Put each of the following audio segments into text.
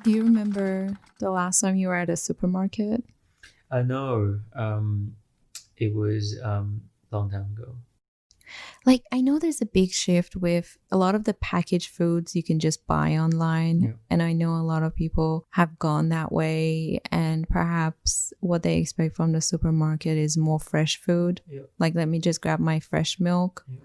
Do you remember the last time you were at a supermarket? I know. It was long time ago. Like, I know there's a big shift with a lot of the packaged foods you can just buy online. Yeah. And I know a lot of people have gone that way. And perhaps what they expect from the supermarket is more fresh food. Yeah. Like, let me just grab my fresh milk. Yeah.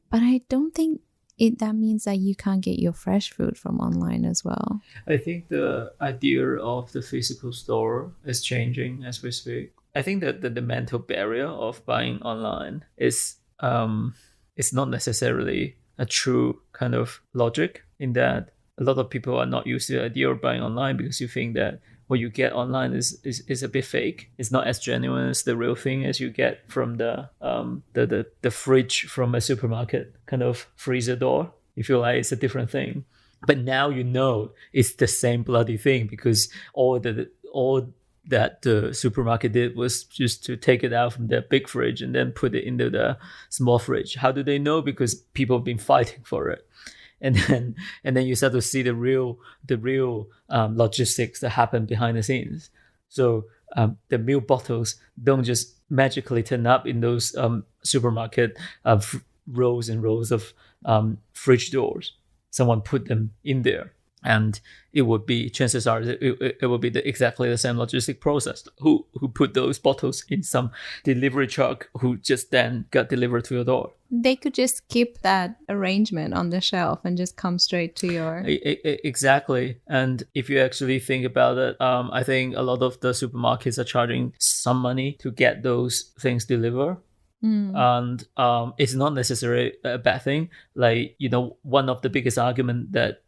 But I don't think that means that you can't get your fresh food from online as well. I think the idea of the physical store is changing as we speak. I think that the mental barrier of buying online is not necessarily a true kind of logic, in that a lot of people are not used to the idea of buying online because you think that what you get online is a bit fake. It's not as genuine as the real thing as you get from the fridge from a supermarket kind of freezer door. You feel like it's a different thing. But now you know it's the same bloody thing, because all that the supermarket did was just to take it out from the big fridge and then put it into the small fridge. How do they know? Because people have been fighting for it. And then you start to see the real logistics that happen behind the scenes. So the milk bottles don't just magically turn up in those supermarket rows and rows of fridge doors. Someone put them in there, and it would be, chances are it would be exactly the same logistic process. Who put those bottles in some delivery truck who just then got delivered to your door? They could just skip that arrangement on the shelf and just come straight to your... Exactly. And if you actually think about it, I think a lot of the supermarkets are charging some money to get those things delivered. And it's not necessarily a bad thing. Like, one of the biggest argument that,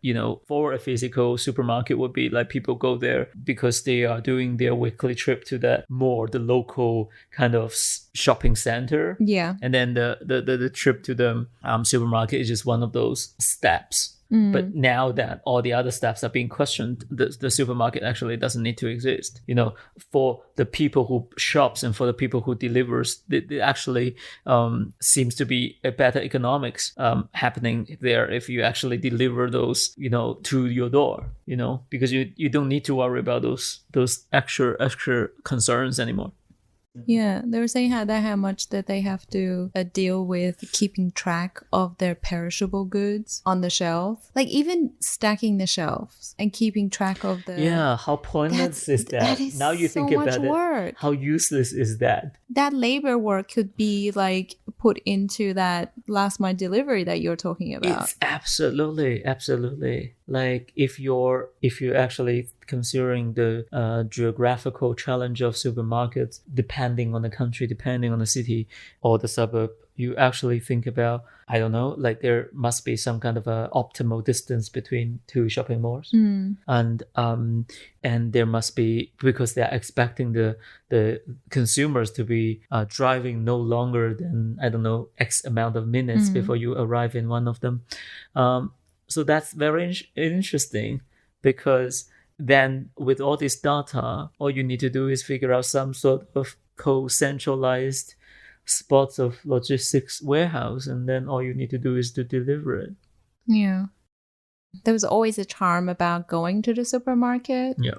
for a physical supermarket would be like people go there because they are doing their weekly trip to the local kind of shopping center. Yeah. And then the trip to the supermarket is just one of those steps. But now that all the other steps are being questioned, the supermarket actually doesn't need to exist. For the people who shops and for the people who delivers, it actually seems to be a better economics happening there if you actually deliver those, to your door, because you don't need to worry about those extra concerns anymore. Yeah, they were saying how much that they have to deal with keeping track of their perishable goods on the shelf. Like even stacking the shelves and keeping track of the... Yeah, how pointless is that? That is now you think so much about work. How useless is that? That labor work could be like put into that last mile delivery that you're talking about. It's absolutely. Like if you're actually considering the geographical challenge of supermarkets, depending on the country, depending on the city or the suburb, you actually think about, I don't know, like there must be some kind of a optimal distance between two shopping malls. And there must be, because they're expecting the consumers to be driving no longer than, I don't know, X amount of minutes before you arrive in one of them. So that's very interesting, because then with all this data, all you need to do is figure out some sort of co-centralized spots of logistics warehouse, and then all you need to do is to deliver it. Yeah. There was always a charm about going to the supermarket. Yeah.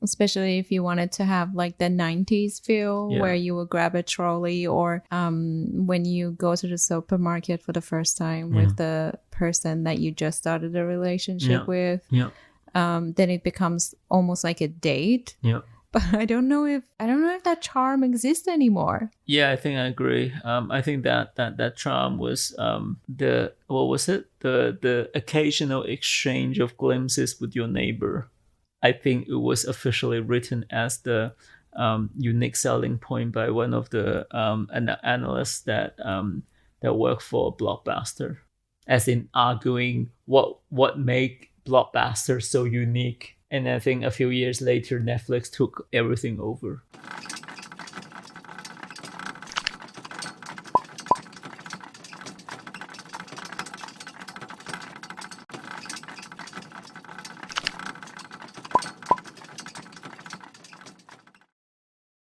Especially if you wanted to have like the 90s feel, where you would grab a trolley, or when you go to the supermarket for the first time with the person that you just started a relationship with. Yeah. Then it becomes almost like a date. Yeah. But I don't know if that charm exists anymore. Yeah, I think I agree. I think that charm was the occasional exchange of glimpses with your neighbor. I think it was officially written as the unique selling point by one of the analysts that work for Blockbuster, as in arguing what make Blockbuster so unique. And I think a few years later, Netflix took everything over.